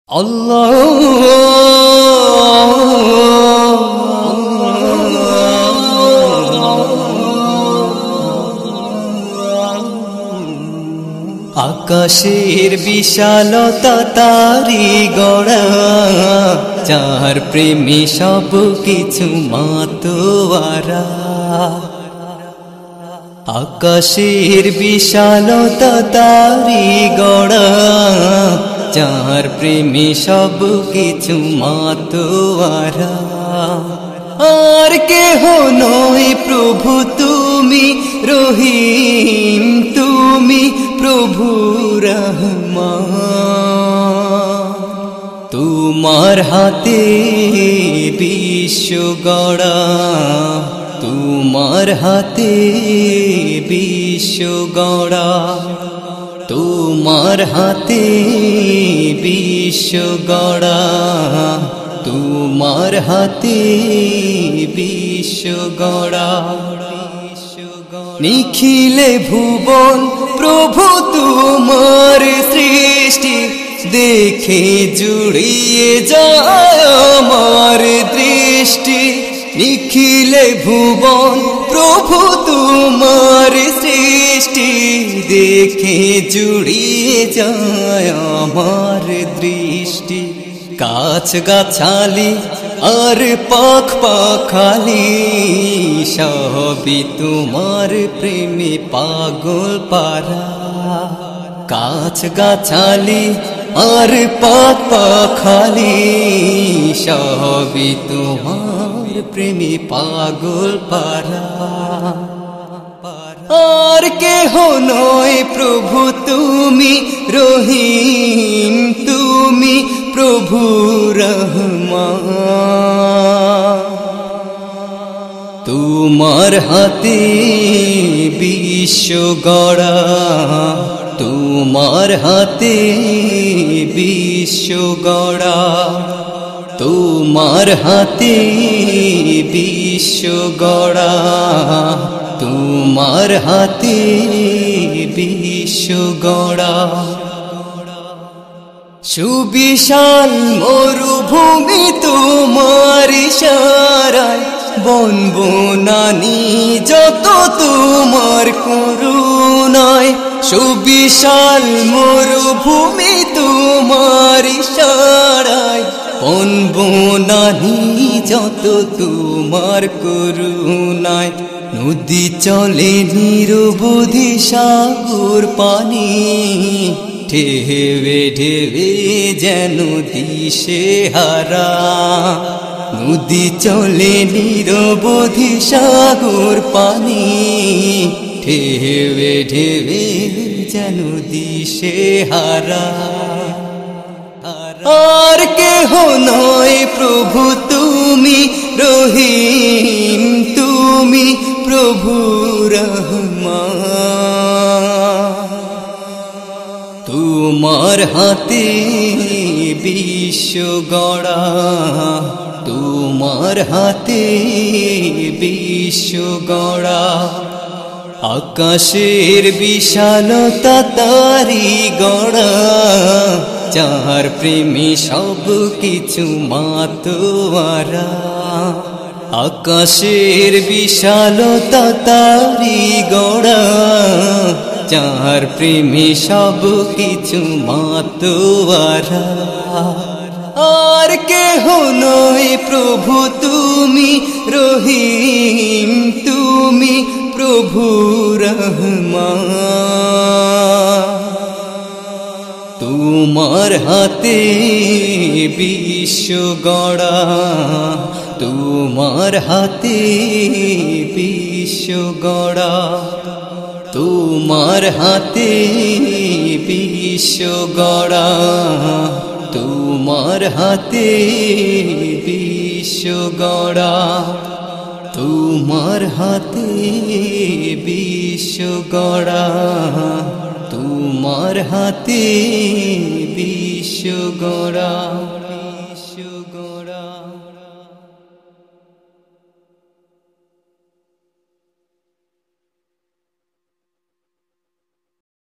আকাশের বিশালতা তারি গড়া, যার প্রেমে সব কিছু মাতোয়ারা। আকাশের বিশালতা তারি গড়া, যার প্রেমে সব কিছু মাতোয়ারা। আর কেহ নয় প্রভু তুমি রহিম, তুমি প্রভু রহমান। তোমার হাতে বিশ্ব গড়া, তোমার হাতে বিশ্ব গড়া, তোমার হাতে বিশ্ব গড়া, তোমার হাতে বিশ্ব গড়া। নিখিলে ভুবন প্রভু তোমার সৃষ্টি, দেখে জুড়িয়ে যায় আমার দৃষ্টি। নিখিলে ভুবন প্রভু তোমার সৃষ্টি, দেখে জুড়িয়ে যায় আমার দৃষ্টি। গাছ গাছালি আর পাখ পাখালি, সবই তোমার প্রেমে পাগল পারা। গাছ গাছালি আর পাখ পাখালি, সবই তোমার প্রেমে পাগল পারা। আর কেহ নয় প্রভু তুমি রহিম, তুমি প্রভু রহমান। তোমার হাতে বিশ্ব গড়া, তোমার হাতে বিশ্ব গড়া, তোমার হাতে বিশ্ব গড়া, তোমার হাতে বিশ্ব গড়া। সুবিশাল মরুভূমি তোমার ইশারায়, বন বনানি যত তোমার করুণায়। সুবিশাল মরুভূমি তোমার ইশারায়, বন বনানি যত তোমার করুণায়। নদী চলে নিরবধি সাগর পানি, ঢেবে ঢেবে যেন দিশে হারা। নদী চলে নিরবধি সাগর পানি, ঢেবে ঢেবে যেন দিশে হারা। আর কেহ নয় প্রভু তুমি রহিম, তুমি প্রভু রহমান। তোমার হাতে বিশ্ব গড়া, তোমার হাতে বিশ্ব গড়া। আকাশের বিশালতা তারি গড়া, যার প্রেমে সব কিছু মাতোয়ারা। আকাশের বিশালতা তারি গড়া, যার প্রেমে সব কিছু মাতোয়ারা। আর কেহ নয় প্রভু তুমি রহিম, তুমি প্রভু রহমান। তোমার হাতে বিশ্ব গড়া, তোমার হাতে বিশ্ব গড়া, তোমার হাতে বিশ্ব গড়া, তোমার হাতে বিশ্ব গড়া, তোমার হাতে বিশ্ব গড়া, তোমার হাতে বিশ্ব গড়া।